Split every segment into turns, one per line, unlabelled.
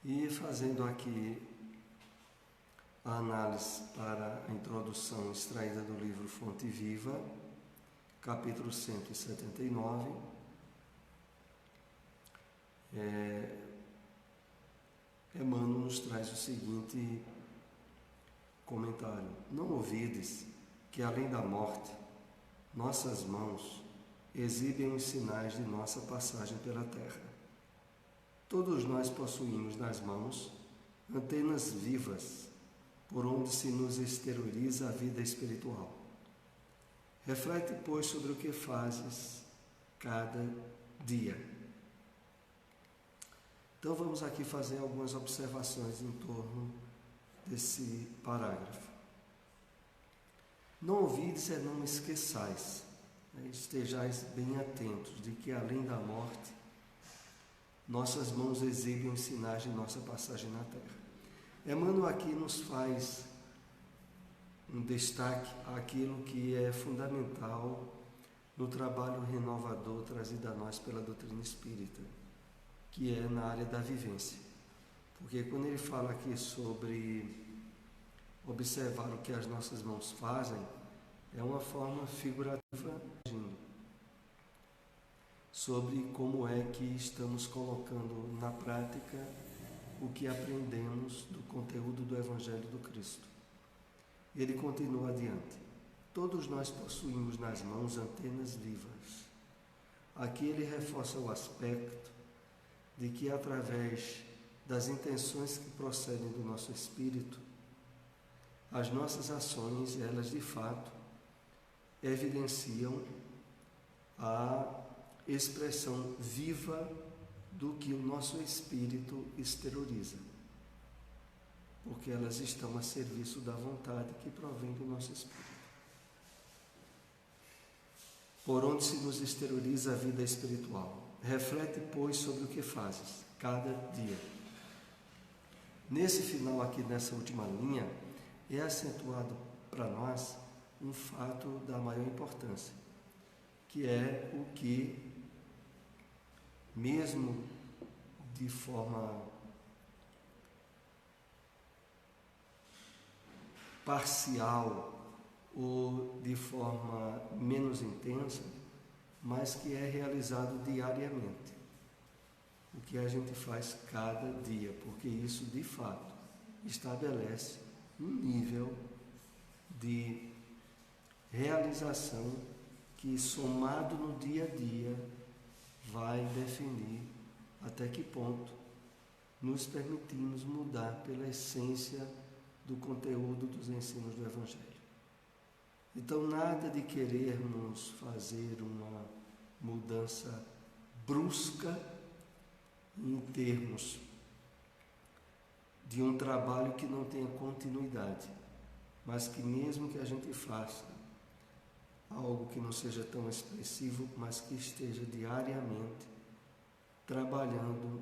E fazendo aqui a análise para a introdução extraída do livro Fonte Viva, capítulo 179, Emmanuel nos traz o seguinte comentário: não ouvides que além da morte, nossas mãos exibem os sinais de nossa passagem pela terra. Todos nós possuímos nas mãos antenas vivas por onde se nos exterioriza a vida espiritual. Reflete, pois, sobre o que fazes cada dia. Então vamos aqui fazer algumas observações em torno desse parágrafo. Não ouvides e não esqueçais, estejais bem atentos de que além da morte, nossas mãos exibem os sinais de nossa passagem na terra. Emmanuel aqui nos faz um destaque àquilo que é fundamental no trabalho renovador trazido a nós pela doutrina espírita, que é na área da vivência. Porque quando ele fala aqui sobre observar o que as nossas mãos fazem, é uma forma figurativa sobre como é que estamos colocando na prática o que aprendemos do conteúdo do Evangelho do Cristo. Ele continua adiante: todos nós possuímos nas mãos antenas vivas. Aqui ele reforça o aspecto de que através das intenções que procedem do nosso espírito, as nossas ações, elas de fato evidenciam a expressão viva do que o nosso espírito exterioriza, porque elas estão a serviço da vontade que provém do nosso espírito. Por onde se nos exterioriza a vida espiritual. Reflete, pois, sobre o que fazes cada dia. Nesse final aqui, nessa última linha, é acentuado para nós um fato da maior importância, que é o que, mesmo de forma parcial ou de forma menos intensa, mas que é realizado diariamente. O que a gente faz cada dia, porque isso de fato estabelece um nível de realização que, somado no dia a dia, vai definir até que ponto nos permitimos mudar pela essência do conteúdo dos ensinos do Evangelho. Então, nada de querermos fazer uma mudança brusca em termos de um trabalho que não tenha continuidade, mas que mesmo que a gente faça algo que não seja tão expressivo, mas que esteja diariamente trabalhando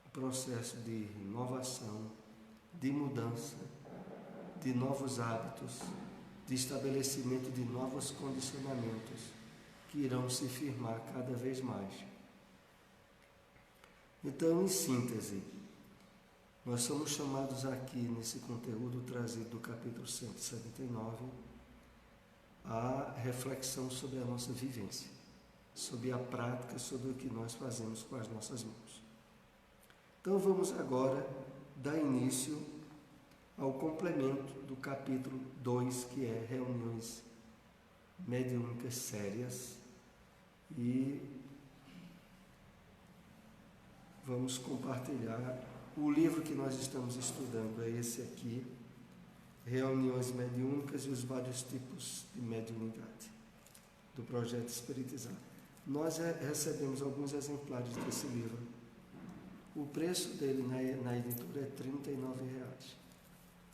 o processo de inovação, de mudança, de novos hábitos, de estabelecimento de novos condicionamentos que irão se firmar cada vez mais. Então, em síntese, nós somos chamados aqui nesse conteúdo trazido do capítulo 179 a reflexão sobre a nossa vivência, sobre a prática, sobre o que nós fazemos com as nossas mãos. Então vamos agora dar início ao complemento do capítulo 2, que é reuniões mediúnicas sérias, e vamos compartilhar o livro que nós estamos estudando, é esse aqui, Reuniões Mediúnicas e os Vários Tipos de Mediunidade, do Projeto Espiritizar. Nós recebemos alguns exemplares desse livro. O preço dele na editora é R$ 39,00,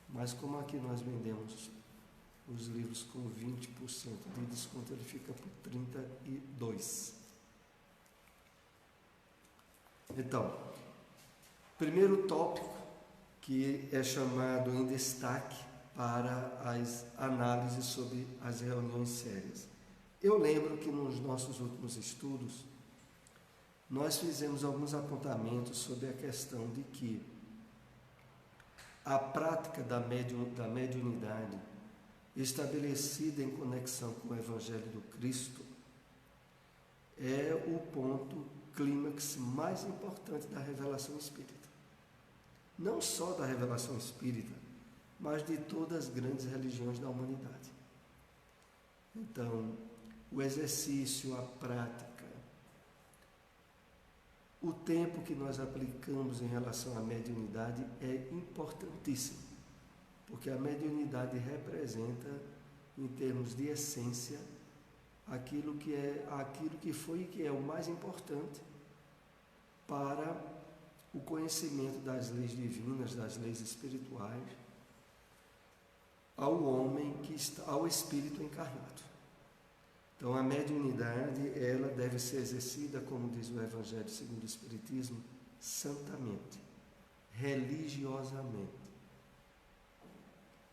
mas como aqui nós vendemos os livros com 20% de desconto, ele fica por R$ 32,00. Então, primeiro tópico que é chamado em destaque para as análises sobre as reuniões sérias. Eu lembro que nos nossos últimos estudos, nós fizemos alguns apontamentos sobre a questão de que a prática da mediunidade, estabelecida em conexão com o Evangelho do Cristo, é o ponto clímax mais importante da revelação espírita. Não só da revelação espírita, mas de todas as grandes religiões da humanidade. Então, o exercício, a prática, o tempo que nós aplicamos em relação à mediunidade é importantíssimo, porque a mediunidade representa, em termos de essência, aquilo que foi e que é o mais importante para o conhecimento das leis divinas, das leis espirituais, ao homem ao espírito encarnado. Então, a mediunidade, ela deve ser exercida, como diz o Evangelho segundo o Espiritismo, santamente, religiosamente.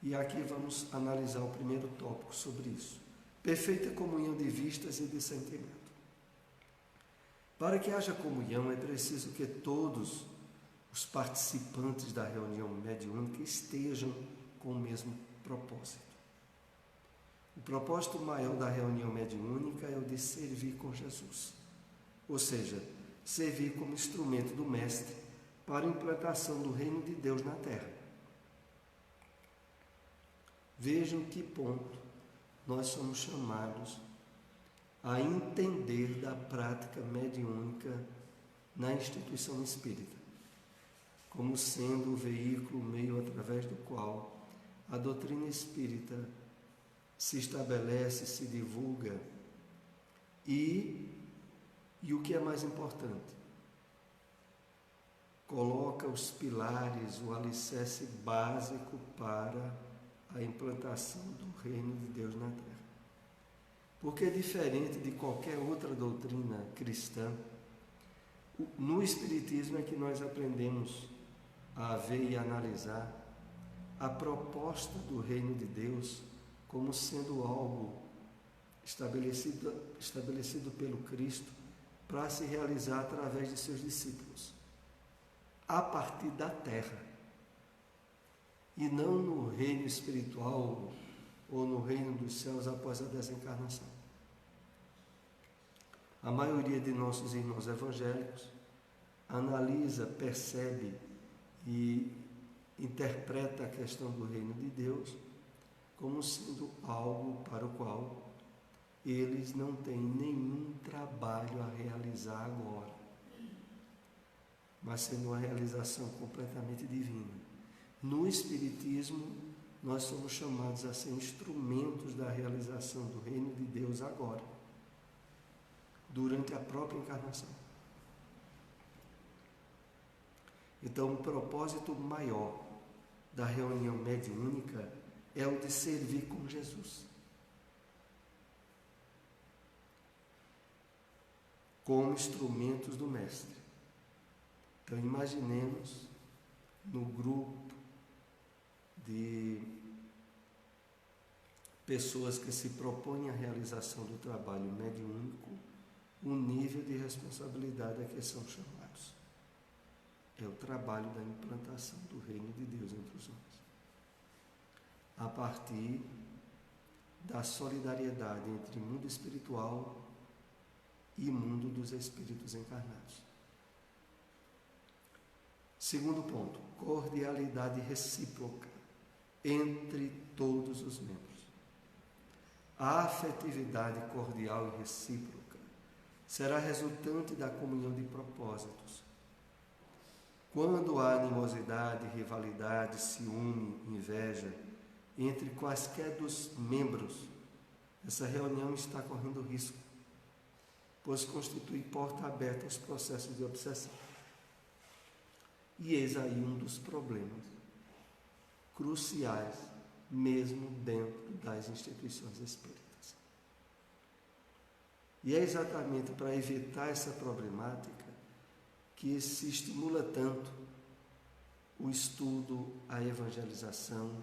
E aqui vamos analisar o primeiro tópico sobre isso. Perfeita comunhão de vistas e de sentimento. Para que haja comunhão, é preciso que todos os participantes da reunião mediúnica estejam com o mesmo propósito. O propósito maior da reunião mediúnica é o de servir com Jesus, ou seja, servir como instrumento do Mestre para a implantação do reino de Deus na Terra. Vejam que ponto nós somos chamados a entender da prática mediúnica na instituição espírita, como sendo o veículo, o meio através do qual a doutrina espírita se estabelece, se divulga e o que é mais importante, coloca os pilares, o alicerce básico para a implantação do reino de Deus na Terra. Porque, diferente de qualquer outra doutrina cristã, no Espiritismo é que nós aprendemos a ver e analisar a proposta do reino de Deus como sendo algo estabelecido pelo Cristo para se realizar através de seus discípulos, a partir da terra, e não no reino espiritual ou no reino dos céus após a desencarnação. A maioria de nossos irmãos evangélicos analisa, percebe e interpreta a questão do reino de Deus como sendo algo para o qual eles não têm nenhum trabalho a realizar agora, mas sendo uma realização completamente divina. No Espiritismo, nós somos chamados a ser instrumentos da realização do reino de Deus agora, durante a própria encarnação. Então, o propósito maior da reunião mediúnica é o de servir com Jesus, como instrumentos do Mestre. Então, imaginemos no grupo de pessoas que se propõem a realização do trabalho mediúnico, o nível de responsabilidade a que são chamados. É o trabalho da implantação do reino de Deus entre os homens, a partir da solidariedade entre mundo espiritual e mundo dos espíritos encarnados. Segundo ponto, cordialidade recíproca entre todos os membros. A afetividade cordial e recíproca será resultante da comunhão de propósitos. Quando há animosidade, rivalidade, ciúme, inveja entre quaisquer dos membros, essa reunião está correndo risco, pois constitui porta aberta aos processos de obsessão. E eis aí um dos problemas cruciais, mesmo dentro das instituições espíritas. E é exatamente para evitar essa problemática que se estimula tanto o estudo, a evangelização,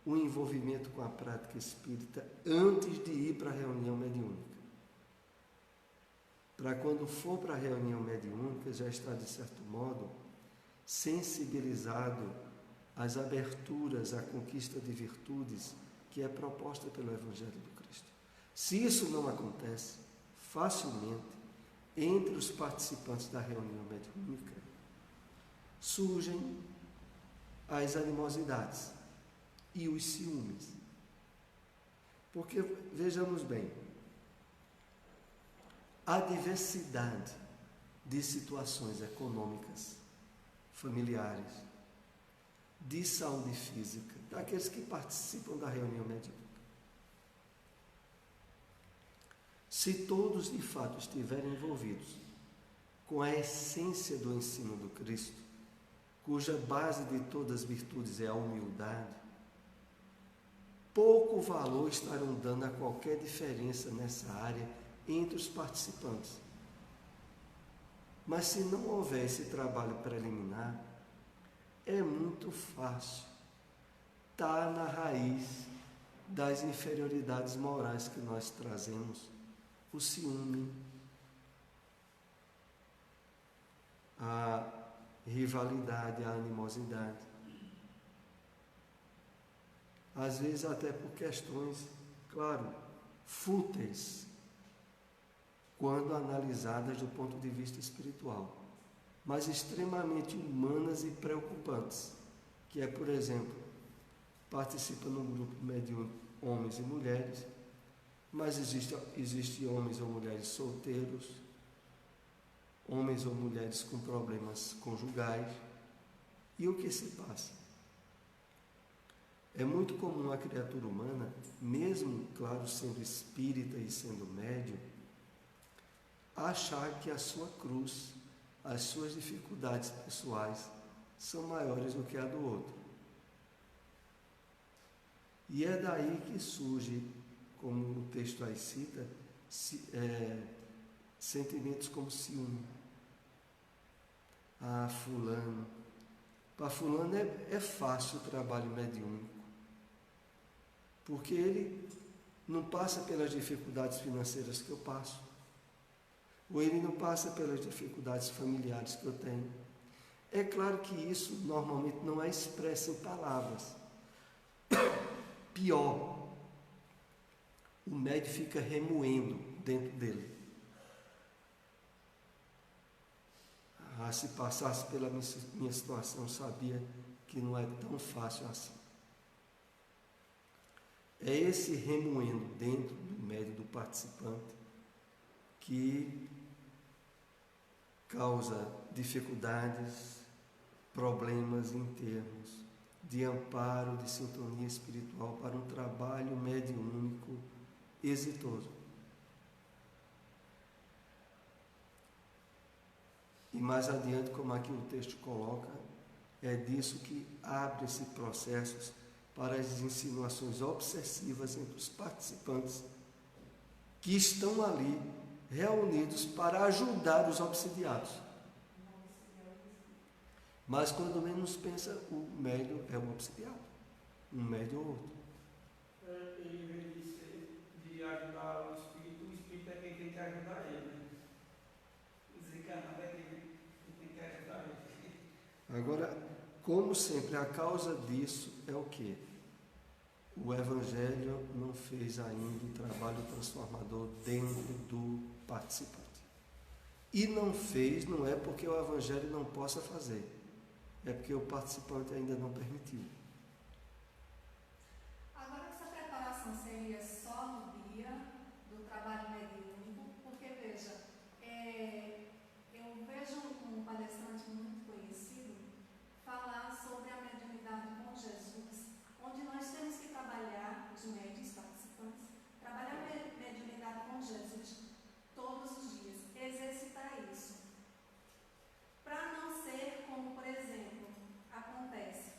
o envolvimento com a prática espírita antes de ir para a reunião mediúnica. para quando for para a reunião mediúnica já estar, de certo modo, sensibilizado às aberturas à conquista de virtudes que é proposta pelo Evangelho do Cristo. Se isso não acontece, facilmente, entre os participantes da reunião mediúnica, surgem as animosidades e os ciúmes. Porque, vejamos bem, a diversidade de situações econômicas, familiares, de saúde física, daqueles que participam da reunião mediúnica. Se todos de fato estiverem envolvidos com a essência do ensino do Cristo, cuja base de todas as virtudes é a humildade, pouco valor estarão dando a qualquer diferença nessa área entre os participantes. Mas se não houver esse trabalho preliminar, é muito fácil estar na raiz das inferioridades morais que nós trazemos, o ciúme, a rivalidade, a animosidade. Às vezes até por questões, claro, fúteis, quando analisadas do ponto de vista espiritual, mas extremamente humanas e preocupantes, que é, por exemplo, participa num grupo mediúnico homens e mulheres, mas existe homens ou mulheres solteiros, homens ou mulheres com problemas conjugais. E o que se passa? É muito comum a criatura humana, mesmo, claro, sendo espírita e sendo médium, achar que a sua cruz, as suas dificuldades pessoais são maiores do que a do outro. E é daí que surge, como o texto aí cita, sentimentos como ciúme. Ah, fulano. Para fulano é fácil o trabalho mediúnico, porque ele não passa pelas dificuldades financeiras que eu passo, ou ele não passa pelas dificuldades familiares que eu tenho. É claro que isso normalmente não é expresso em palavras. Pior, o médium fica remoendo dentro dele. Ah, se passasse pela minha situação, sabia que não é tão fácil assim. É esse remoendo dentro do médium, do participante, que causa dificuldades, problemas em termos de amparo, de sintonia espiritual para um trabalho mediúnico exitoso. E mais adiante, como aqui o texto coloca, é disso que abre-se processos para as insinuações obsessivas entre os participantes que estão ali reunidos para ajudar os obsidiados. Mas quando menos pensa, o médium é um obsidiado, um médium ou outro.
Em vez de ajudar o espírito é quem tem que ajudar ele, né? O desencarnado é quem tem que ajudar ele.
Agora, como sempre, a causa disso é o quê? O Evangelho não fez ainda o trabalho transformador dentro do participante. E não fez, não é porque o Evangelho não possa fazer, é porque o participante ainda não permitiu.
Agora, essa preparação seria só no dia do trabalho mediúnico, porque, veja, eu vejo um palestrante muito conhecido falar sobre a mediunidade com Jesus, onde nós temos que trabalhar, os médiuns participantes, trabalhar a mediunidade com Jesus todos os dias, exercitar isso, para não ser como, por exemplo, acontece.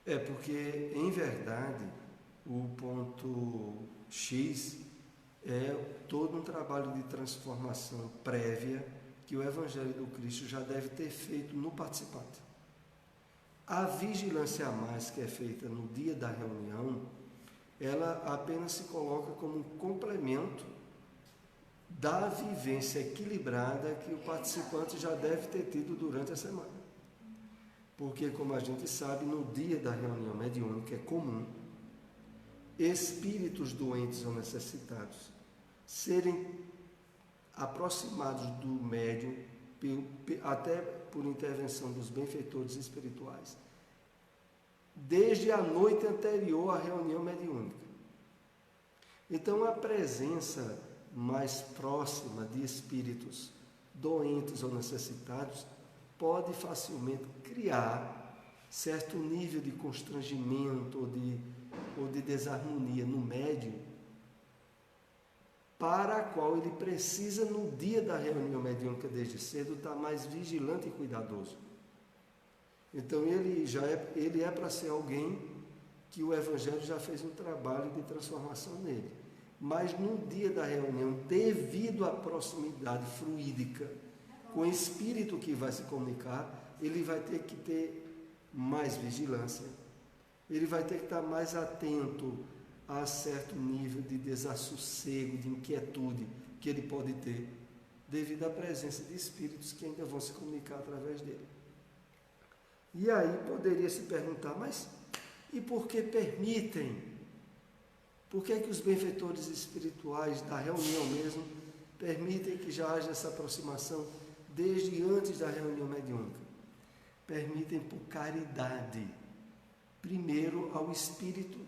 É porque, em verdade, o ponto X é todo um trabalho de transformação prévia que o Evangelho do Cristo já deve ter feito no participante. A vigilância a mais que é feita no dia da reunião, ela apenas se coloca como um complemento da vivência equilibrada que o participante já deve ter tido durante a semana. Porque, como a gente sabe, no dia da reunião mediúnica é comum espíritos doentes ou necessitados serem aproximados do médium até por intervenção dos benfeitores espirituais, desde a noite anterior à reunião mediúnica. Então, a presença mais próxima de espíritos doentes ou necessitados pode facilmente criar certo nível de constrangimento ou de desarmonia no médium, para a qual ele precisa, no dia da reunião mediúnica desde cedo, estar mais vigilante e cuidadoso. Então ele é para ser alguém que o Evangelho já fez um trabalho de transformação nele. Mas no dia da reunião, devido à proximidade fluídica com o espírito que vai se comunicar, ele vai ter que ter mais vigilância, ele vai ter que estar mais atento a certo nível de desassossego, de inquietude que ele pode ter, devido à presença de espíritos que ainda vão se comunicar através dele. E aí poderia se perguntar, mas e por que permitem? Por que é que os benfeitores espirituais da reunião mesmo permitem que já haja essa aproximação desde antes da reunião mediúnica? Permitem por caridade, primeiro ao espírito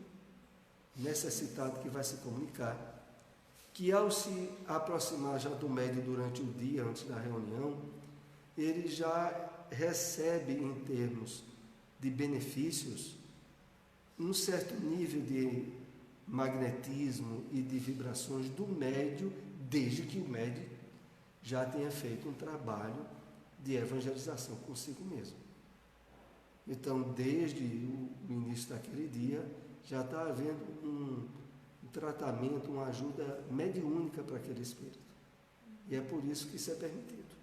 necessitado que vai se comunicar, que ao se aproximar já do médium durante o dia, antes da reunião, ele já recebe, em termos de benefícios, um certo nível de magnetismo e de vibrações do médium, desde que o médium já tenha feito um trabalho de evangelização consigo mesmo. Então, desde o início daquele dia, já está havendo um tratamento, uma ajuda mediúnica para aquele espírito. E é por isso que isso é permitido.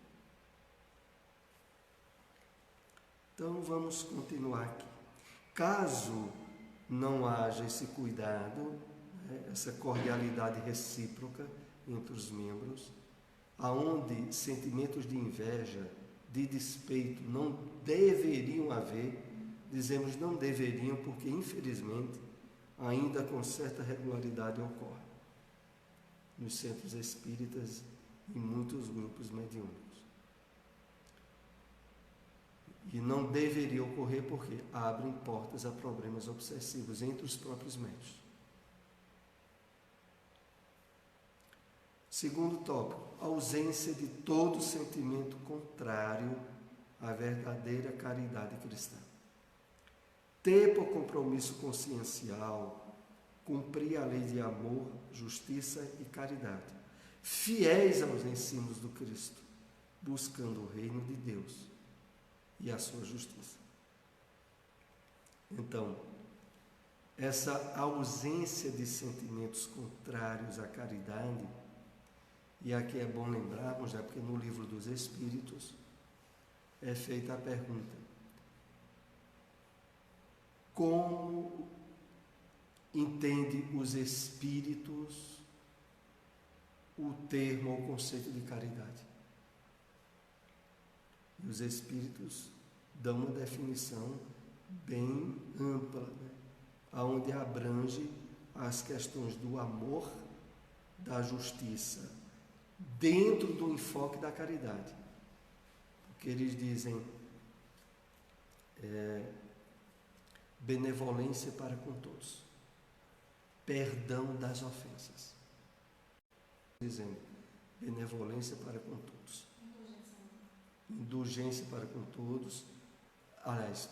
Então, vamos continuar aqui. Caso não haja esse cuidado, essa cordialidade recíproca entre os membros, aonde sentimentos de inveja, de despeito não deveriam haver, dizemos não deveriam porque, infelizmente, ainda com certa regularidade ocorre nos centros espíritas e muitos grupos mediúnicos. E não deveria ocorrer porque abrem portas a problemas obsessivos entre os próprios médiuns. Segundo tópico, ausência de todo sentimento contrário à verdadeira caridade cristã. Ter por compromisso consciencial cumprir a lei de amor, justiça e caridade, fiéis aos ensinos do Cristo, buscando o reino de Deus e a sua justiça. Então, essa ausência de sentimentos contrários à caridade, e aqui é bom lembrarmos, porque no Livro dos Espíritos é feita a pergunta: como entende os espíritos o termo ou conceito de caridade? E os espíritos dão uma definição bem ampla, onde abrange as questões do amor, da justiça, dentro do enfoque da caridade. Porque eles dizem benevolência para com todos, perdão das ofensas. Dizendo benevolência para com todos, indulgência para com todos, aliás,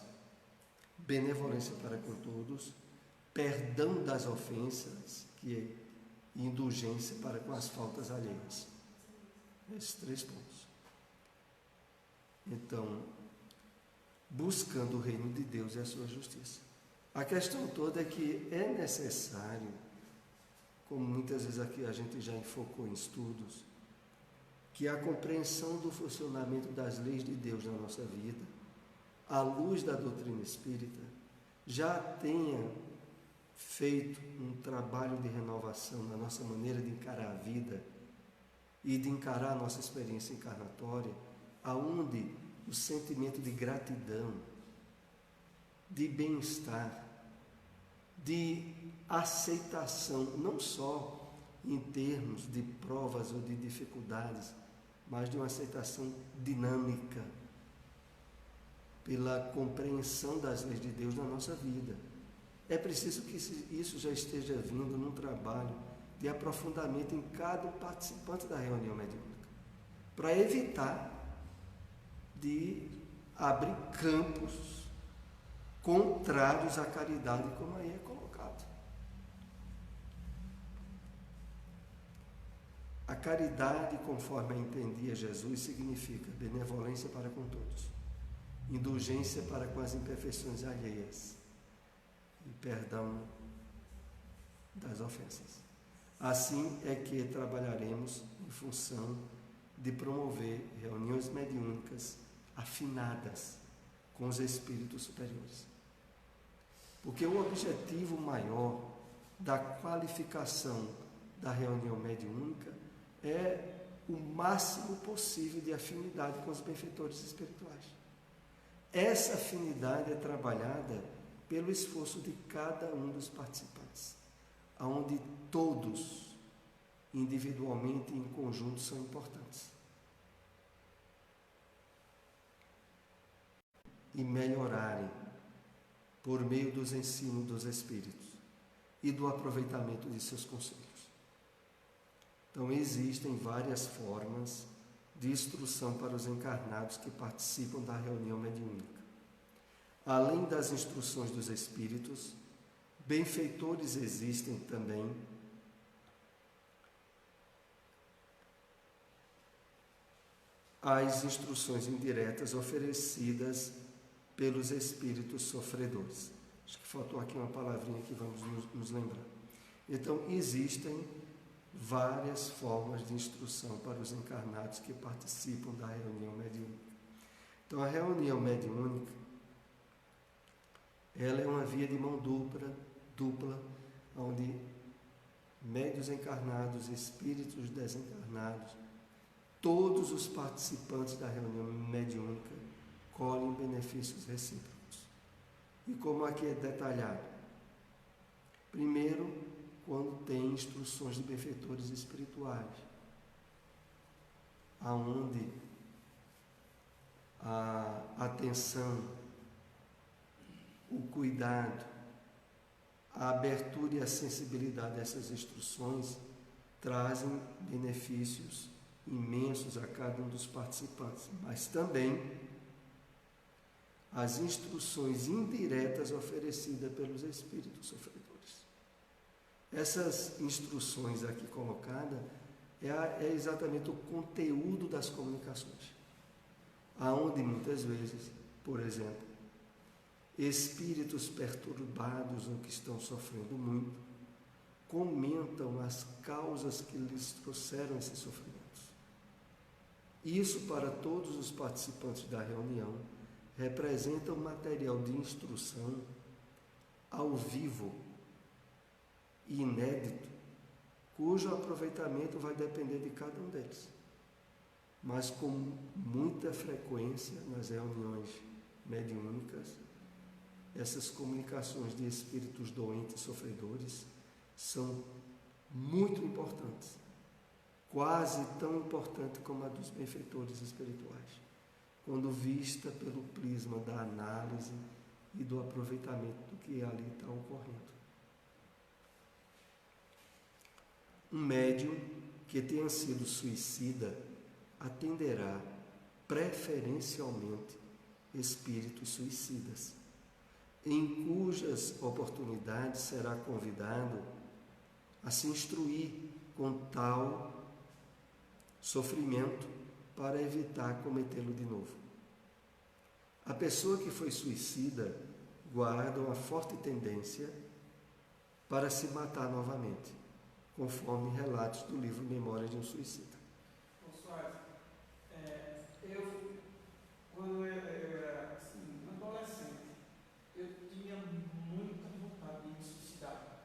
benevolência para com todos, perdão das ofensas, que é indulgência para com as faltas alheias. Esses 3 pontos. Então, buscando o reino de Deus e a sua justiça. A questão toda é que é necessário, como muitas vezes aqui a gente já enfocou em estudos, que a compreensão do funcionamento das leis de Deus na nossa vida, à luz da doutrina espírita, já tenha feito um trabalho de renovação na nossa maneira de encarar a vida e de encarar a nossa experiência encarnatória, aonde o sentimento de gratidão, de bem-estar, de aceitação, não só em termos de provas ou de dificuldades, mas de uma aceitação dinâmica pela compreensão das leis de Deus na nossa vida. É preciso que isso já esteja vindo num trabalho de aprofundamento em cada participante da reunião mediúnica, para evitar de abrir campos contrários à caridade, como aí é colocado. A caridade, conforme a entendia Jesus, significa benevolência para com todos, indulgência para com as imperfeições alheias e perdão das ofensas. Assim é que trabalharemos em função de promover reuniões mediúnicas afinadas com os espíritos superiores. Porque o objetivo maior da qualificação da reunião mediúnica é o máximo possível de afinidade com os benfeitores espirituais. Essa afinidade é trabalhada pelo esforço de cada um dos participantes, onde todos, individualmente e em conjunto, são importantes. E melhorarem por meio dos ensinos dos Espíritos e do aproveitamento de seus conselhos. Então, existem várias formas de instrução para os encarnados que participam da reunião mediúnica. Além das instruções dos Espíritos, benfeitores existem também as instruções indiretas oferecidas pelos espíritos sofredores. Acho que faltou aqui uma palavrinha que vamos nos lembrar. Então, existem várias formas de instrução para os encarnados que participam da reunião mediúnica. Então, a reunião mediúnica, ela é uma via de mão dupla, onde médiuns encarnados, espíritos desencarnados, todos os participantes da reunião mediúnica colhem benefícios recíprocos. E como aqui é detalhado? Primeiro, quando tem instruções de benfeitores espirituais, aonde a atenção, o cuidado, a abertura e a sensibilidade dessas instruções trazem benefícios imensos a cada um dos participantes, mas também as instruções indiretas oferecidas pelos espíritos sofredores. Essas instruções aqui colocadas é exatamente o conteúdo das comunicações, aonde muitas vezes, por exemplo, espíritos perturbados ou que estão sofrendo muito, comentam as causas que lhes trouxeram esses sofrimentos. Isso, para todos os participantes da reunião, representa um material de instrução ao vivo e inédito, cujo aproveitamento vai depender de cada um deles. Mas com muita frequência nas reuniões mediúnicas, essas comunicações de espíritos doentes, sofredores, são muito importantes, quase tão importante como a dos benfeitores espirituais, quando vista pelo prisma da análise e do aproveitamento do que ali está ocorrendo. Um médium que tenha sido suicida atenderá preferencialmente espíritos suicidas, em cujas oportunidades será convidado a se instruir com tal sofrimento para evitar cometê-lo de novo. A pessoa que foi suicida guardam a forte tendência para se matar novamente, conforme relatos do livro Memórias de um Suicida.
Soares, quando eu era assim, adolescente, eu tinha muita vontade de me suicidar.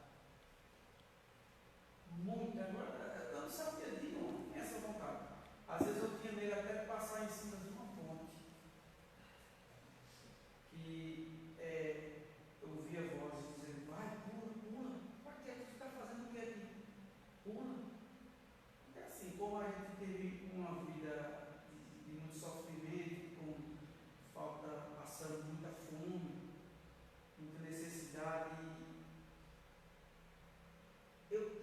Muita. Agora, eu não sabia de onde tinha essa vontade. Às vezes eu tinha medo até de passar em cima de uma ponte. E eu ouvia vozes dizendo, vai, pula, pula. Para que tu está fazendo o que aqui? Pula. É assim, como a gente teve uma vida de muito sofrimento, com falta, passando muita fome, muita necessidade,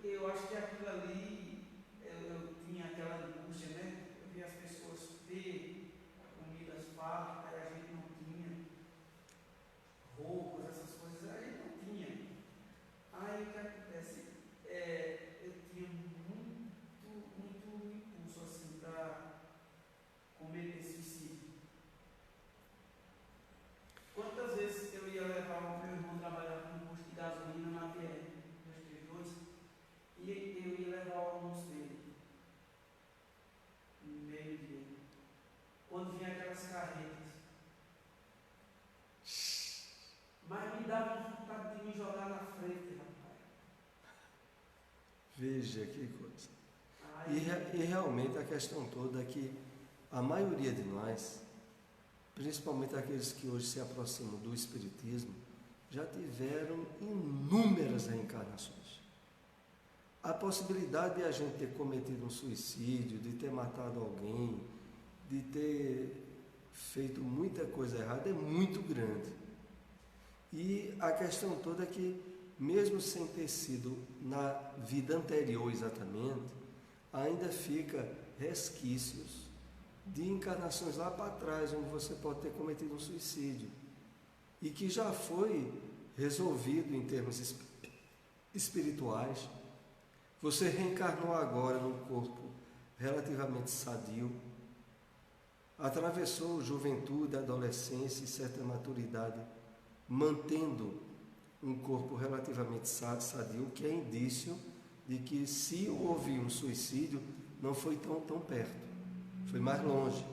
eu acho que aquilo ali, eu tinha aquela angústia, né? Eu via as pessoas ter comidas fartas, aí a gente não tinha roupas, essas coisas, a gente não tinha. Aí o que acontece? Eu tinha muito impulso assim para cometer suicídio. Quantas vezes eu ia levar o meu irmão trabalhar com um posto de gasolina na BR-232 e eu ia levar o almoço dele, meio-dia, quando vinha aquelas carretas. Mas me dava vontade de me jogar na frente, rapaz.
Veja que coisa.
Aí,
E realmente a questão toda é que a maioria de nós, principalmente aqueles que hoje se aproximam do Espiritismo, já tiveram inúmeras reencarnações. A possibilidade de a gente ter cometido um suicídio, de ter matado alguém, de ter feito muita coisa errada é muito grande. E a questão toda é que, mesmo sem ter sido na vida anterior exatamente, ainda fica resquícios de encarnações lá para trás, onde você pode ter cometido um suicídio, e que já foi resolvido em termos espirituais. Você reencarnou agora num corpo relativamente sadio, atravessou juventude, adolescência e certa maturidade, mantendo um corpo relativamente sadio, que é indício de que, se houve um suicídio, não foi tão perto, foi mais longe,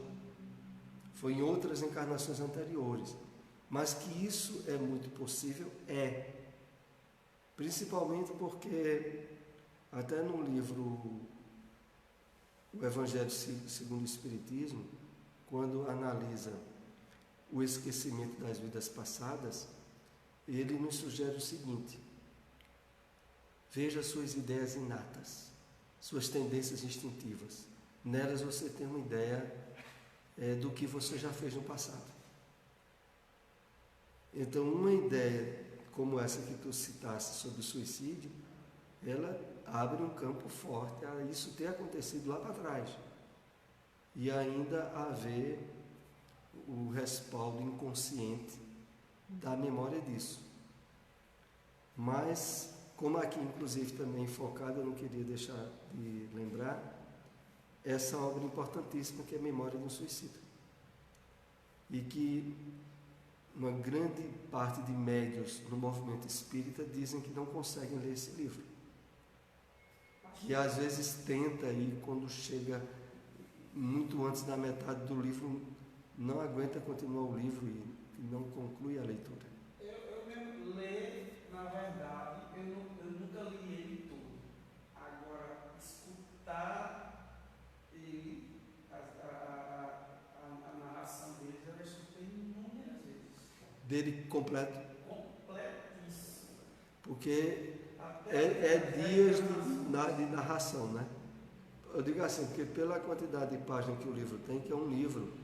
foi em outras encarnações anteriores. Mas que isso é muito possível, principalmente porque até no livro O Evangelho segundo o Espiritismo, quando analisa o esquecimento das vidas passadas, ele nos sugere o seguinte: veja suas ideias inatas, suas tendências instintivas. Nelas você tem uma ideia do que você já fez no passado. Então, uma ideia como essa que tu citaste sobre o suicídio, ela abre um campo forte a isso ter acontecido lá para trás. E ainda haver o respaldo inconsciente da memória disso. Mas, como aqui inclusive também focada, eu não queria deixar de lembrar essa obra importantíssima que é a Memória de um Suicida. E que uma grande parte de médiuns no movimento espírita dizem que não conseguem ler esse livro. Que às vezes tenta e quando chega muito antes da metade do livro, não aguenta continuar o livro e não conclui a leitura.
eu mesmo ler, na verdade, eu nunca li ele todo. Agora, escutar ele, a narração dele, eu já escutei inúmeras vezes.
Dele completo?
Completíssimo.
Porque é dias de narração, né? Eu digo assim, porque pela quantidade de páginas que o livro tem, que é um livro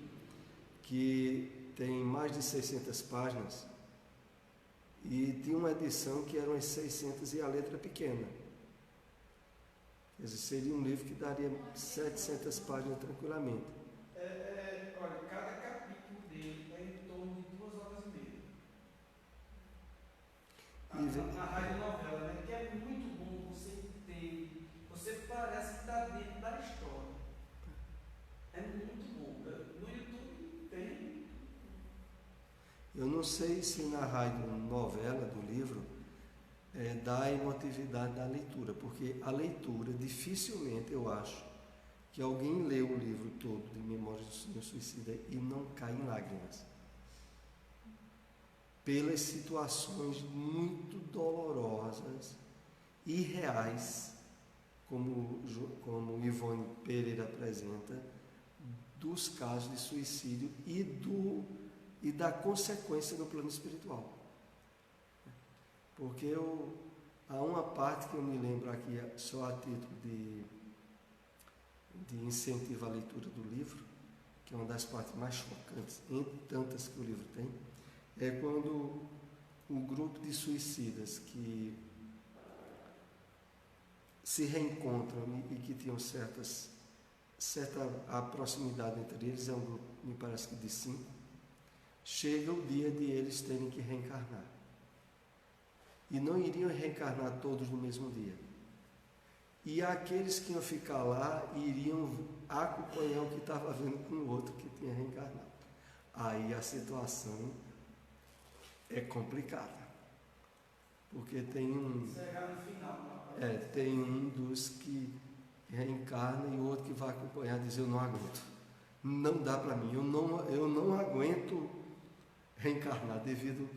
que tem mais de 600 páginas, e tinha uma edição que eram as 600 e a letra pequena. Quer dizer, seria um livro que daria 700 páginas tranquilamente.
Olha, cada capítulo dele é em torno de 2 horas e meia. Na radionovela, né? Que é muito bom, você entende, você parece que está dentro da história. É muito bom. No YouTube tem.
Eu não sei se na rádio novela do livro dá a emotividade da leitura, porque a leitura, dificilmente eu acho que alguém lê o livro todo de Memórias do Suicida e não cai em lágrimas. Pelas situações muito dolorosas e reais, como Ivone Pereira apresenta, dos casos de suicídio e da consequência no plano espiritual. Porque há uma parte que eu me lembro aqui, só a título de incentivo à leitura do livro, que é uma das partes mais chocantes, entre tantas que o livro tem, é quando o grupo de suicidas que se reencontram e que tinham certa a proximidade entre eles, é um grupo, me parece que de 5, chega o dia de eles terem que reencarnar. E não iriam reencarnar todos no mesmo dia. E aqueles que iam ficar lá iriam acompanhar o que estava vendo com o outro que tinha reencarnado. Aí a situação é complicada. Porque tem um dos que reencarna e o outro que vai acompanhar diz: eu não aguento. Não dá para mim, eu não aguento reencarnar devido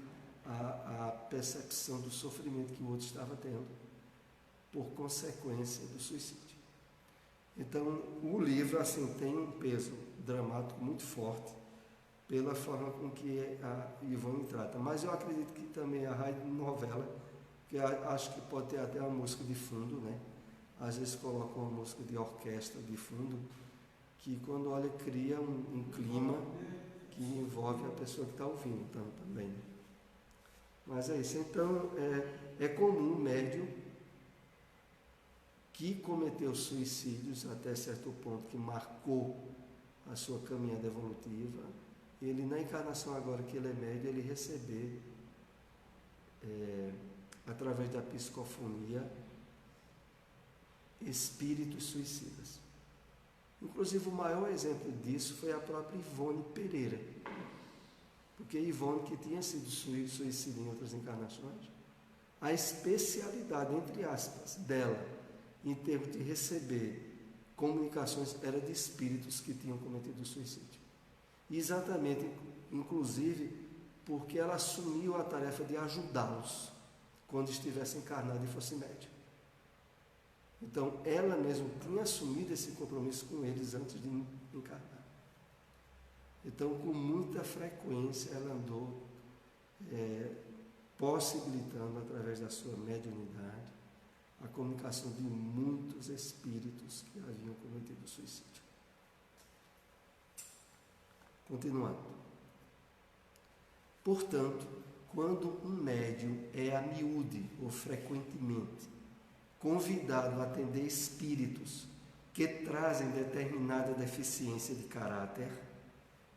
à percepção do sofrimento que o outro estava tendo por consequência do suicídio. Então, o livro assim tem um peso dramático muito forte pela forma com que a Ivone trata. Mas eu acredito que também a rádio novela, que acho que pode ter até uma música de fundo, né? Às vezes coloca uma música de orquestra de fundo, que quando olha cria um clima que envolve a pessoa que está ouvindo também. Né? Mas é isso. Então, é comum o médium que cometeu suicídios até certo ponto, que marcou a sua caminhada evolutiva, ele na encarnação agora que ele é médium, ele receber, através da psicofonia, espíritos suicidas. Inclusive o maior exemplo disso foi a própria Ivone Pereira, porque Ivone, que tinha sido suicida em outras encarnações, a especialidade, entre aspas, dela em termos de receber comunicações era de espíritos que tinham cometido suicídio. Exatamente, inclusive, porque ela assumiu a tarefa de ajudá-los quando estivesse encarnado e fosse médium. Então, ela mesma tinha assumido esse compromisso com eles antes de encarnar. Então, com muita frequência, ela andou possibilitando, através da sua mediunidade, a comunicação de muitos espíritos que haviam cometido suicídio. Continuando. Portanto, quando um médium é a miúde ou frequentemente convidado a atender espíritos que trazem determinada deficiência de caráter,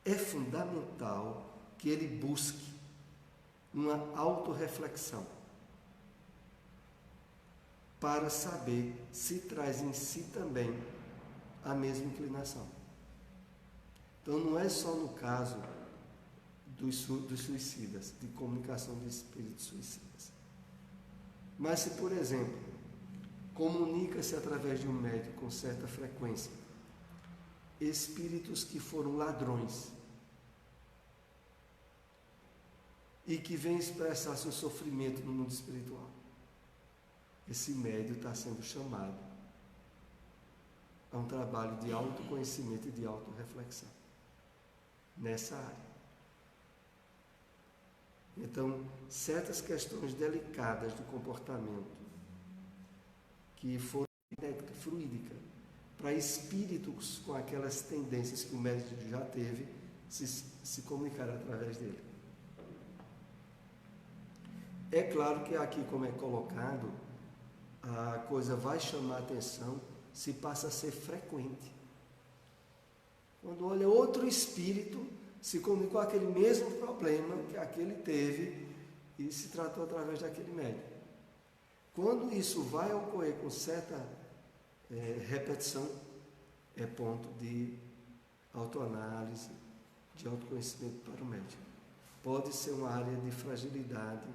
é fundamental que ele busque uma autorreflexão para saber se traz em si também a mesma inclinação. Então, não é só no caso dos suicidas, de comunicação de espíritos suicidas. Mas se, por exemplo, comunica-se através de um médium com certa frequência espíritos que foram ladrões e que vêm expressar seu sofrimento no mundo espiritual, esse médium está sendo chamado a um trabalho de autoconhecimento e de autorreflexão nessa área. Então, certas questões delicadas do comportamento que foram fluídica para espíritos com aquelas tendências que o médium já teve se comunicar através dele. É claro que aqui, como é colocado, a coisa vai chamar a atenção se passa a ser frequente. Quando olha outro espírito, se comunicou aquele mesmo problema que aquele teve e se tratou através daquele médium. Quando isso vai ocorrer com certa repetição, é ponto de autoanálise, de autoconhecimento para o médium. pode ser uma área de fragilidade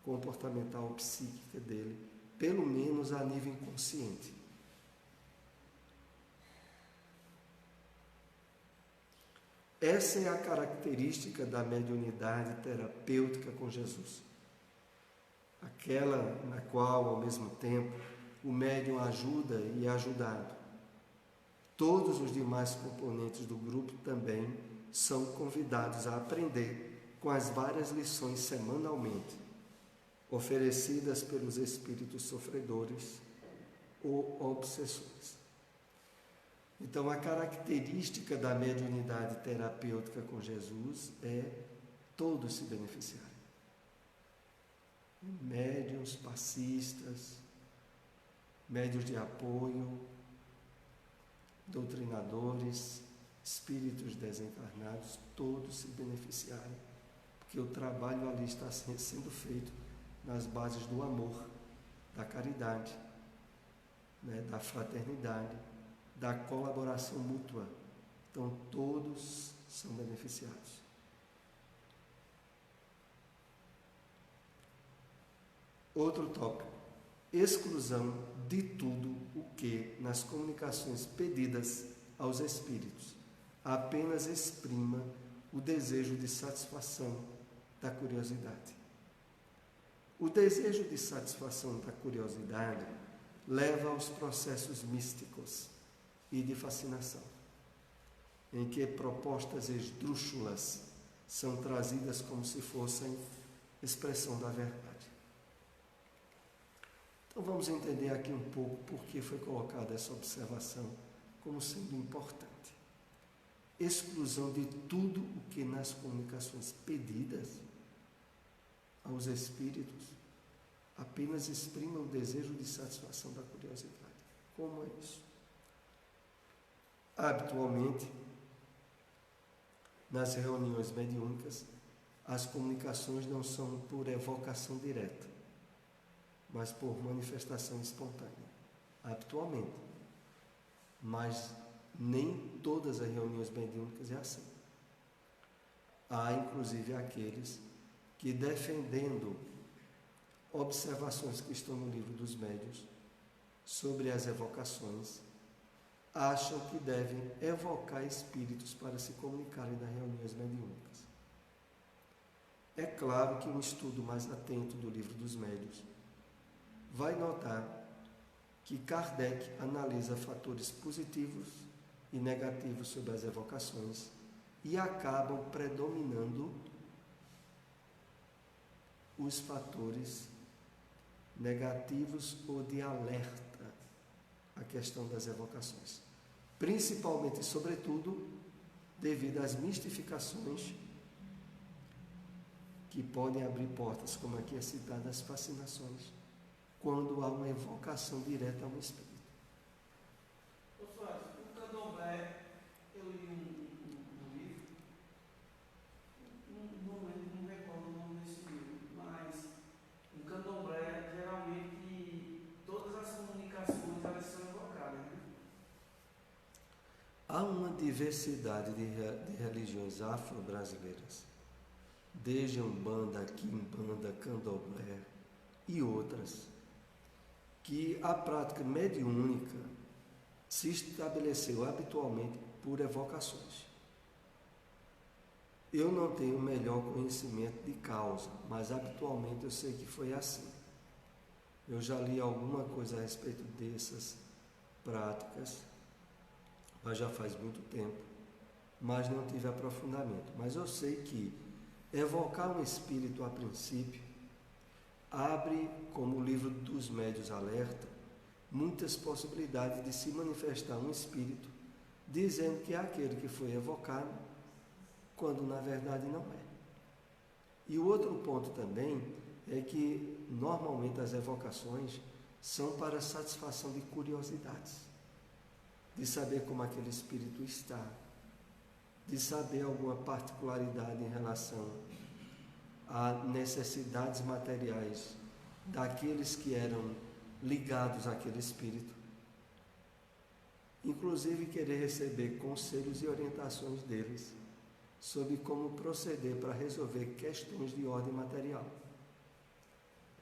comportamental ou psíquica dele, pelo menos a nível inconsciente. Essa é a característica da mediunidade terapêutica com Jesus. Aquela na qual, ao mesmo tempo, o médium ajuda e é ajudado. Todos os demais componentes do grupo também são convidados a aprender com as várias lições semanalmente, oferecidas pelos espíritos sofredores ou obsessores. Então, a característica da mediunidade terapêutica com Jesus é todos se beneficiarem. Médiuns, passistas, médiuns de apoio, doutrinadores, espíritos desencarnados, todos se beneficiarem, porque o trabalho ali está sendo feito nas bases do amor, da caridade, da fraternidade, da colaboração mútua. Então, todos são beneficiados. Outro tópico: exclusão de tudo o que, nas comunicações pedidas aos espíritos, apenas exprima o desejo de satisfação da curiosidade. O desejo de satisfação da curiosidade leva aos processos místicos e de fascinação, em que propostas esdrúxulas são trazidas como se fossem expressão da verdade. Então vamos entender aqui um pouco por que foi colocada essa observação como sendo importante. Exclusão de tudo o que nas comunicações pedidas aos espíritos apenas exprima o desejo de satisfação da curiosidade. Como é isso? Habitualmente, nas reuniões mediúnicas, as comunicações não são por evocação direta, mas por manifestação espontânea. Habitualmente. Mas nem todas as reuniões mediúnicas é assim. Há, inclusive, aqueles que, defendendo observações que estão no livro dos médiuns sobre as evocações, acham que devem evocar espíritos para se comunicarem nas reuniões mediúnicas. É claro que um estudo mais atento do livro dos médiuns vai notar que Kardec analisa fatores positivos e negativos sobre as evocações e acabam predominando os fatores negativos ou de alerta à questão das evocações, principalmente e sobretudo devido às mistificações que podem abrir portas, como aqui é citado, as fascinações, quando há uma evocação direta a um espírito.
Professor, o candomblé, eu li um livro, não recordo o nome desse livro, mas o candomblé, geralmente, todas as comunicações elas são evocadas, né?
Há uma diversidade de religiões afro-brasileiras, desde Umbanda, Quimbanda, Candomblé e outras, que a prática mediúnica se estabeleceu habitualmente por evocações. Eu não tenho o melhor conhecimento de causa, mas habitualmente eu sei que foi assim. Eu já li alguma coisa a respeito dessas práticas, mas já faz muito tempo, mas não tive aprofundamento. Mas eu sei que evocar um espírito a princípio abre, como o livro dos médiuns alerta, muitas possibilidades de se manifestar um espírito dizendo que é aquele que foi evocado, quando na verdade não é. E o outro ponto também é que normalmente as evocações são para satisfação de curiosidades, de saber como aquele espírito está, de saber alguma particularidade em relação a necessidades materiais daqueles que eram ligados àquele espírito, inclusive querer receber conselhos e orientações deles sobre como proceder para resolver questões de ordem material.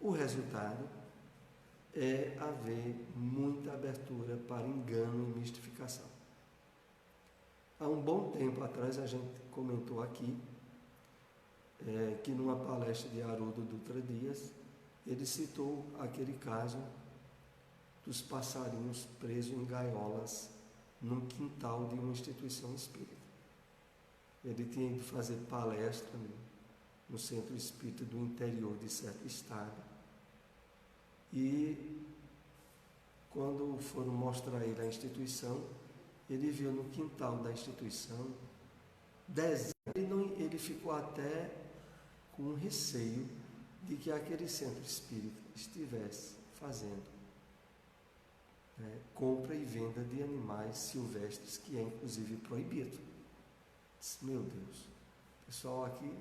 O resultado é haver muita abertura para engano e mistificação. Há um bom tempo atrás a gente comentou aqui que numa palestra de Haroldo Dutra Dias, ele citou aquele caso dos passarinhos presos em gaiolas num quintal de uma instituição espírita. Ele tinha ido fazer palestra no centro espírita do interior de certo estado. E quando foram mostrar ele a instituição, ele viu no quintal da instituição dezenas. Ele ficou até com receio de que aquele centro espírita estivesse fazendo compra e venda de animais silvestres, que é inclusive proibido. Disse, meu Deus, o pessoal aqui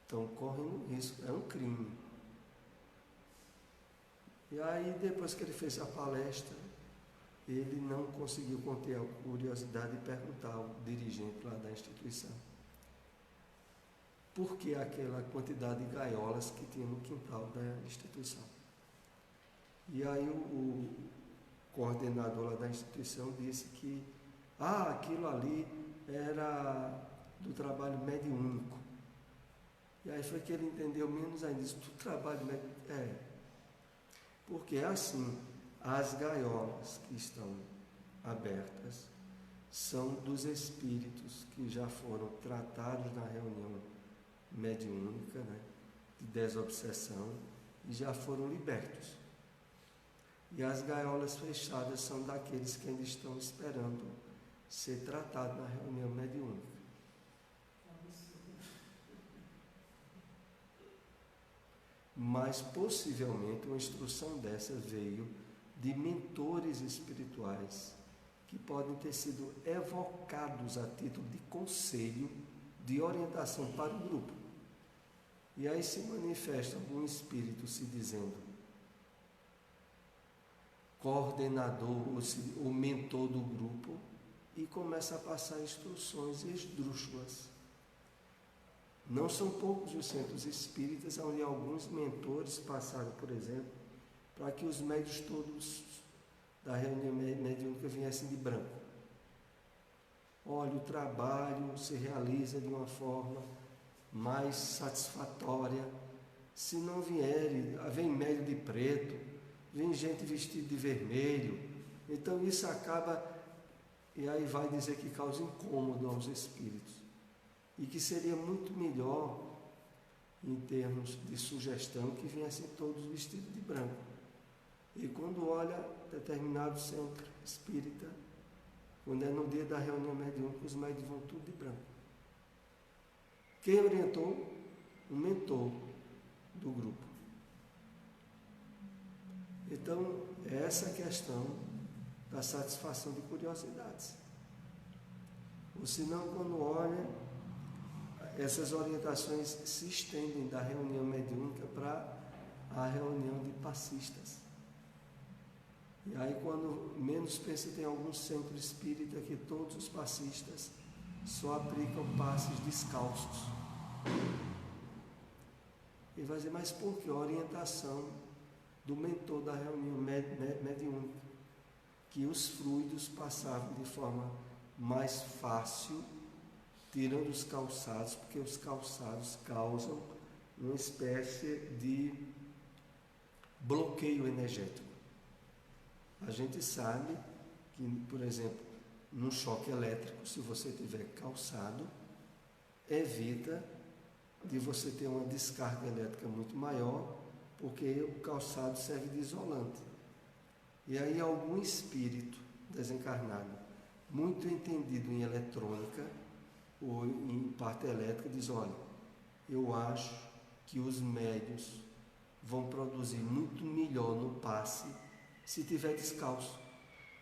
estão correndo risco, é um crime. E aí, depois que ele fez a palestra, ele não conseguiu conter a curiosidade e perguntar ao dirigente lá da instituição por que aquela quantidade de gaiolas que tinha no quintal da instituição. E aí o coordenador lá da instituição disse que aquilo ali era do trabalho mediúnico. E aí foi que ele entendeu menos ainda, disse, do trabalho mediúnico. Porque é assim, as gaiolas que estão abertas são dos espíritos que já foram tratados na reunião mediúnica, de desobsessão, e já foram libertos. E as gaiolas fechadas são daqueles que ainda estão esperando ser tratados na reunião mediúnica. Mas possivelmente uma instrução dessa veio de mentores espirituais que podem ter sido evocados a título de conselho, de orientação para o grupo. E aí se manifesta algum espírito se dizendo coordenador ou mentor do grupo e começa a passar instruções esdrúxulas. Não são poucos os centros espíritas onde alguns mentores passaram, por exemplo, para que os médios todos da reunião mediúnica viessem de branco. Olha, o trabalho se realiza de uma forma mais satisfatória. Se não vierem, vem médio de preto, vem gente vestida de vermelho. Então isso acaba, e aí vai dizer que causa incômodo aos espíritos. E que seria muito melhor, em termos de sugestão, que viessem todos vestidos de branco. E quando olha determinado centro espírita, quando é no dia da reunião mediúnica, os médios vão tudo de branco. Quem orientou? Um mentor do grupo. Então, é essa a questão da satisfação de curiosidades. Ou senão, quando olha, essas orientações se estendem da reunião mediúnica para a reunião de passistas. E aí, quando menos pensa, tem algum centro espírita que todos os passistas só aplicam passes descalços. E vai dizer, mas por que? A orientação do mentor da reunião mediúnica, que os fluidos passavam de forma mais fácil, tirando os calçados, porque os calçados causam uma espécie de bloqueio energético. A gente sabe que, por exemplo, num choque elétrico, se você tiver calçado, evita de você ter uma descarga elétrica muito maior, porque o calçado serve de isolante. E aí algum espírito desencarnado, muito entendido em eletrônica, ou em parte elétrica, diz, olha, eu acho que os médios vão produzir muito melhor no passe se tiver descalço,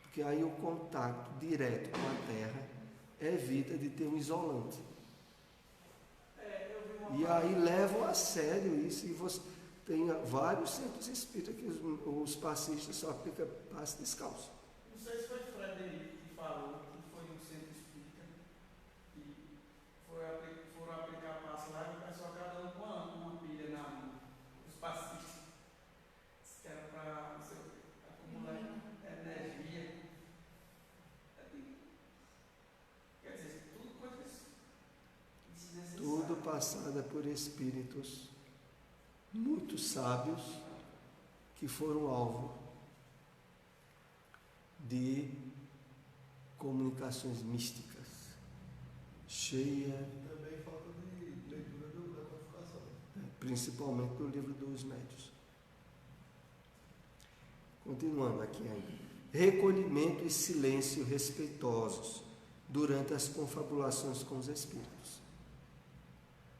porque aí o contato direto com a terra evita de ter um isolante. E aí levam a sério isso, e você tem vários centros espíritas que os passistas só aplicam passe descalço.
Não sei se foi Frederico que falou que foi um centro espírita e
passada por espíritos muito sábios que foram alvo de comunicações místicas, cheia,
Também falta de leitura da codificação.
principalmente do livro dos médiuns. Continuando aqui ainda. Recolhimento e silêncio respeitosos durante as confabulações com os espíritos.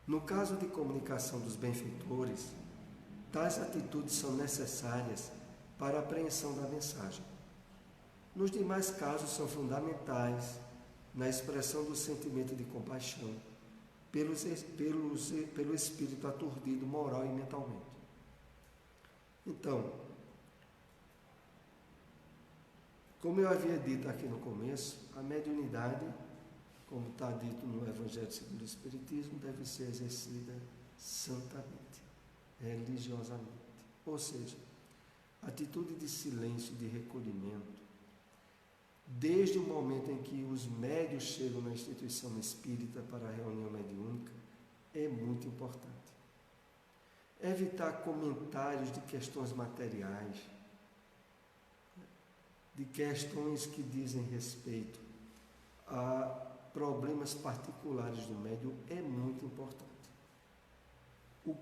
No caso de comunicação dos benfeitores, tais atitudes são necessárias para a apreensão da mensagem. Nos demais casos, são fundamentais na expressão do sentimento de compaixão pelo espírito aturdido moral e mentalmente. Então, como eu havia dito aqui no começo, a mediunidade, como está dito no Evangelho segundo o Espiritismo, deve ser exercida santamente, religiosamente. Ou seja, atitude de silêncio, de recolhimento, desde o momento em que os médiuns chegam na instituição espírita para a reunião mediúnica, é muito importante. Evitar comentários de questões materiais, de questões que dizem respeito a problemas particulares do médium é muito importante. O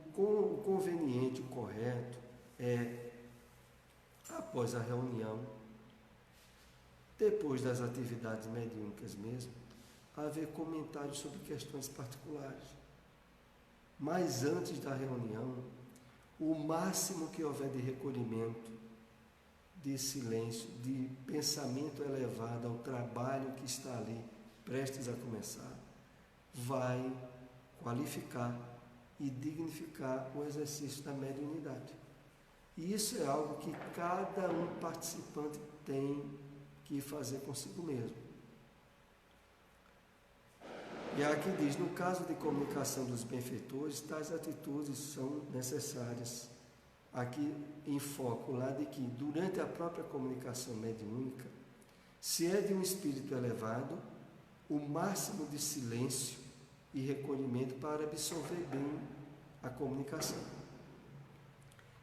conveniente, o correto é, após a reunião, depois das atividades mediúnicas mesmo, haver comentários sobre questões particulares. Mas antes da reunião, o máximo que houver de recolhimento, de silêncio, de pensamento elevado ao trabalho que está ali prestes a começar, vai qualificar e dignificar o exercício da mediunidade. E isso é algo que cada um participante tem que fazer consigo mesmo. E aqui diz, no caso de comunicação dos benfeitores, tais atitudes são necessárias. Aqui em foco lá de que, durante a própria comunicação mediúnica, se é de um espírito elevado, o máximo de silêncio e recolhimento para absorver bem a comunicação.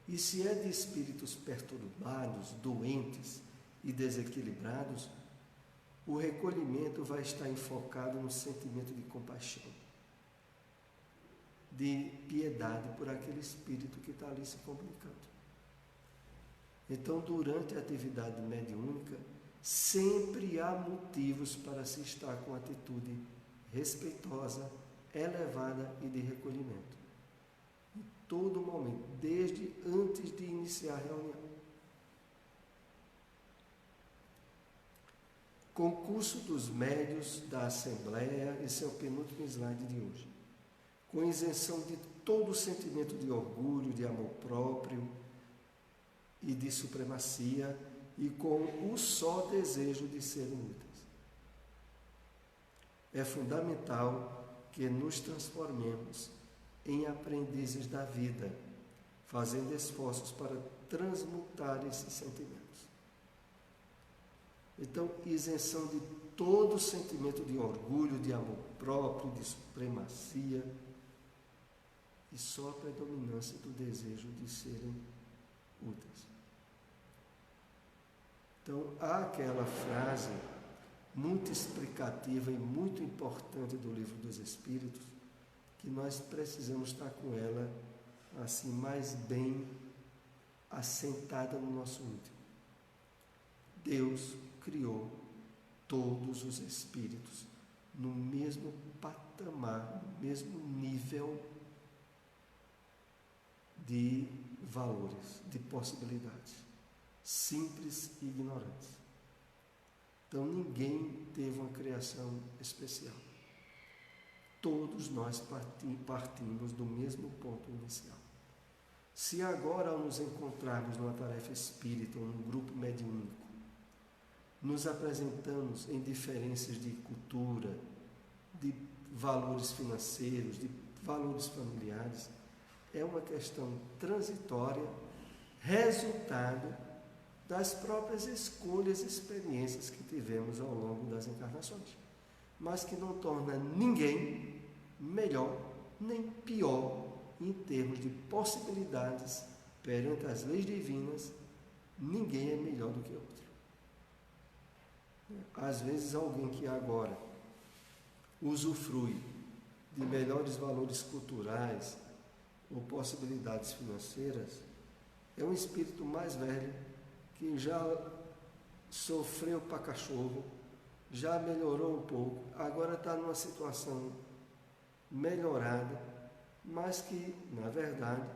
E se é de espíritos perturbados, doentes e desequilibrados, o recolhimento vai estar enfocado no sentimento de compaixão, de piedade por aquele espírito que está ali se comunicando. Então, durante a atividade mediúnica, sempre há motivos para se estar com atitude respeitosa, elevada e de recolhimento. Em todo momento, desde antes de iniciar a reunião. Concurso dos médiuns da Assembleia, esse é o penúltimo slide de hoje. Com isenção de todo o sentimento de orgulho, de amor próprio e de supremacia, e com o só desejo de serem úteis. É fundamental que nos transformemos em aprendizes da vida, fazendo esforços para transmutar esses sentimentos. Então, isenção de todo sentimento de orgulho, de amor próprio, de supremacia, e só a predominância do desejo de serem úteis. Então, há aquela frase muito explicativa e muito importante do Livro dos Espíritos, que nós precisamos estar com ela assim mais bem assentada no nosso íntimo. Deus criou todos os espíritos no mesmo patamar, no mesmo nível de valores, de possibilidades, simples e ignorantes. Então ninguém teve uma criação especial. Todos nós partimos do mesmo ponto inicial. Se agora, ao nos encontrarmos numa tarefa espírita ou num grupo mediúnico, nos apresentamos em diferenças de cultura, de valores financeiros, de valores familiares, é uma questão transitória, resultado das próprias escolhas e experiências que tivemos ao longo das encarnações, mas que não torna ninguém melhor nem pior em termos de possibilidades perante as leis divinas. Ninguém é melhor do que outro. Às vezes alguém que agora usufrui de melhores valores culturais ou possibilidades financeiras é um espírito mais velho que já sofreu para cachorro, já melhorou um pouco, agora está numa situação melhorada, mas que, na verdade,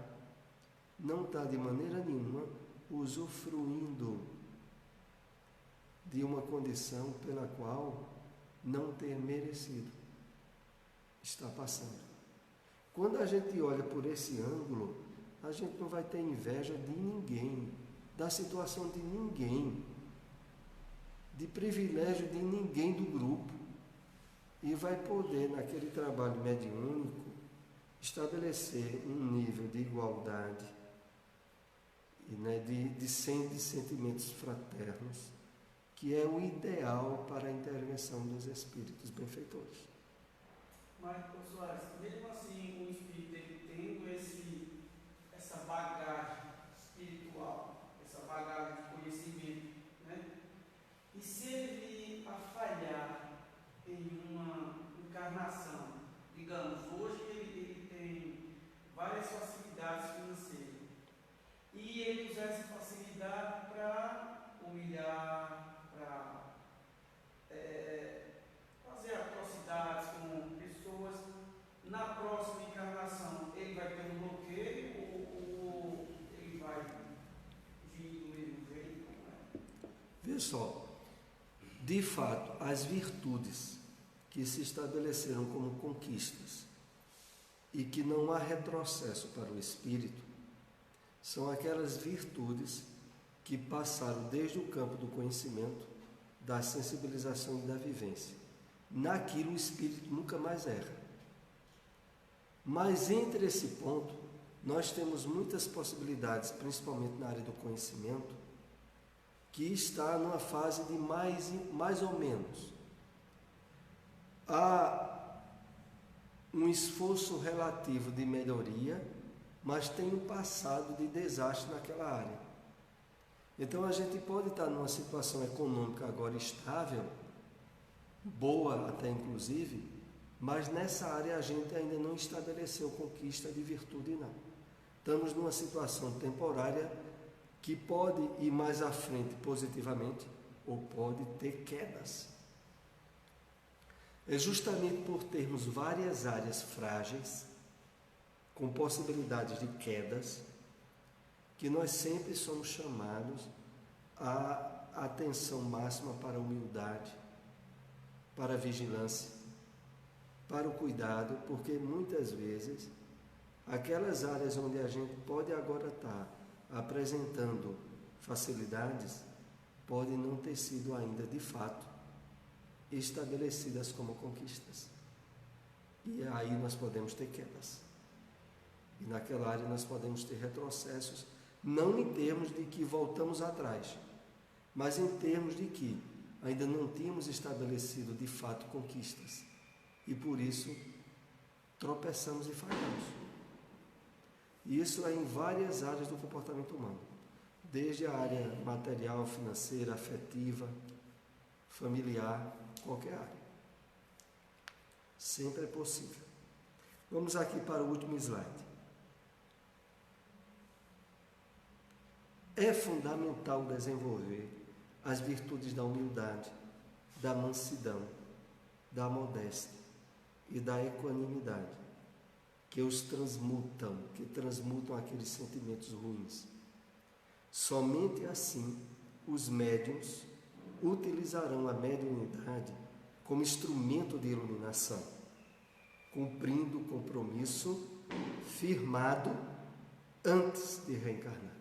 não está de maneira nenhuma usufruindo de uma condição pela qual não ter merecido estar passando. Quando a gente olha por esse ângulo, a gente não vai ter inveja de ninguém, da situação de ninguém, de privilégio de ninguém do grupo, e vai poder, naquele trabalho mediúnico, estabelecer um nível de igualdade, de sentimentos fraternos, que é o ideal para a intervenção dos espíritos benfeitores.
Mas, Soares, mesmo assim, o espírito ele tendo essa bagagem espiritual, essa bagagem de conhecimento, né? E se ele vir a falhar em uma encarnação, digamos, hoje ele tem várias facilidades financeiras, e ele usar essa facilidade para humilhar, para fazer atrocidades com pessoas, na próxima encarnação ele vai ter um bloqueio ou ele vai vir do mesmo jeito? Como é?
Vê só, de fato, as virtudes que se estabeleceram como conquistas e que não há retrocesso para o espírito, são aquelas virtudes que passaram desde o campo do conhecimento, da sensibilização e da vivência. Naquilo o espírito nunca mais erra. Mas entre esse ponto, nós temos muitas possibilidades, principalmente na área do conhecimento, que está numa fase de mais ou menos. Há um esforço relativo de melhoria, mas tem um passado de desastre naquela área. Então a gente pode estar numa situação econômica agora estável, boa até inclusive, mas nessa área a gente ainda não estabeleceu conquista de virtude, não. Estamos numa situação temporária que pode ir mais à frente positivamente ou pode ter quedas. É justamente por termos várias áreas frágeis, com possibilidades de quedas, que nós sempre somos chamados à atenção máxima para a humildade, para a vigilância, para o cuidado, porque muitas vezes aquelas áreas onde a gente pode agora estar apresentando facilidades, podem não ter sido ainda de fato estabelecidas como conquistas. E aí nós podemos ter quedas. E naquela área nós podemos ter retrocessos, não em termos de que voltamos atrás, mas em termos de que ainda não tínhamos estabelecido de fato conquistas. E por isso tropeçamos e falhamos. E isso é em várias áreas do comportamento humano, desde a área material, financeira, afetiva, familiar, qualquer área. Sempre é possível. Vamos aqui para o último slide. É fundamental desenvolver as virtudes da humildade, da mansidão, da modéstia e da equanimidade, que transmutam aqueles sentimentos ruins. Somente assim os médiuns utilizarão a mediunidade como instrumento de iluminação, cumprindo o compromisso firmado antes de reencarnar.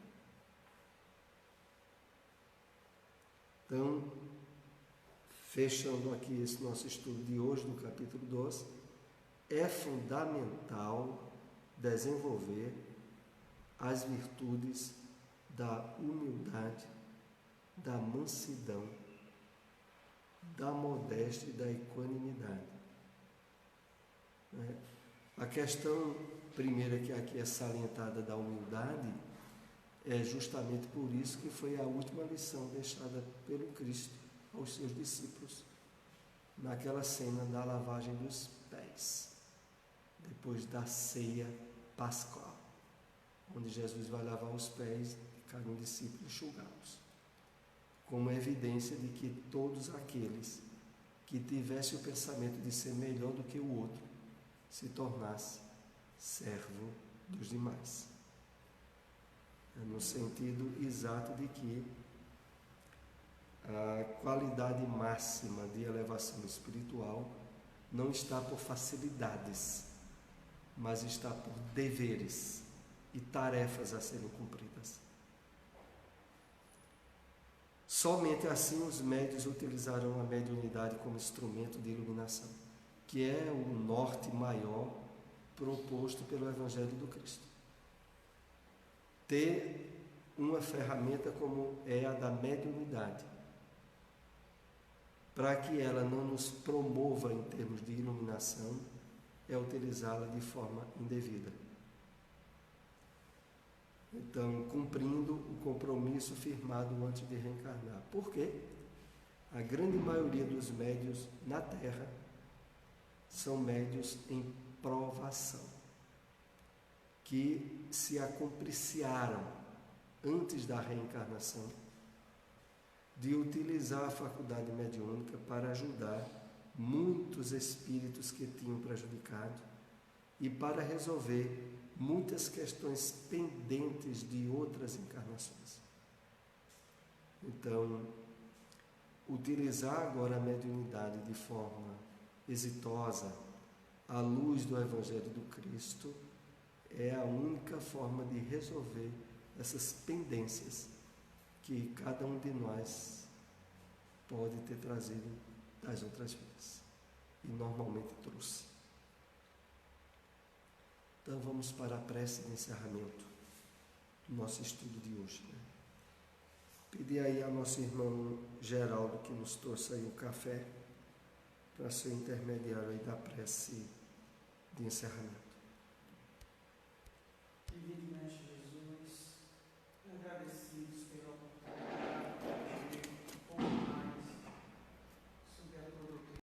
Então, fechando aqui esse nosso estudo de hoje, no capítulo 12, é fundamental desenvolver as virtudes da humildade, da mansidão, da modéstia e da equanimidade. A questão primeira que aqui é salientada da humildade é justamente por isso que foi a última lição deixada pelo Cristo aos seus discípulos, naquela cena da lavagem dos pés, depois da ceia pascual, onde Jesus vai lavar os pés de cada um discípulo e enxugá-los, como evidência de que todos aqueles que tivessem o pensamento de ser melhor do que o outro se tornasse servo dos demais. No sentido exato de que a qualidade máxima de elevação espiritual não está por facilidades, mas está por deveres e tarefas a serem cumpridas. Somente assim os médios utilizarão a mediunidade como instrumento de iluminação, que é o norte maior proposto pelo Evangelho do Cristo. Ter uma ferramenta como é a da mediunidade, para que ela não nos promova em termos de iluminação, é utilizá-la de forma indevida. Então, cumprindo o compromisso firmado antes de reencarnar. Por quê? A grande maioria dos médios na Terra são médios em provação, que se acompliciaram antes da reencarnação de utilizar a faculdade mediúnica para ajudar muitos espíritos que tinham prejudicado e para resolver muitas questões pendentes de outras encarnações. Então, utilizar agora a mediunidade de forma exitosa, à luz do Evangelho do Cristo, é a única forma de resolver essas pendências que cada um de nós pode ter trazido das outras vidas e normalmente trouxe. Então vamos para a prece de encerramento do nosso estudo de hoje. Pedir aí ao nosso irmão Geraldo que nos trouxe aí o café para ser intermediário aí da prece de encerramento.
Divino Mestre Jesus, agradecidos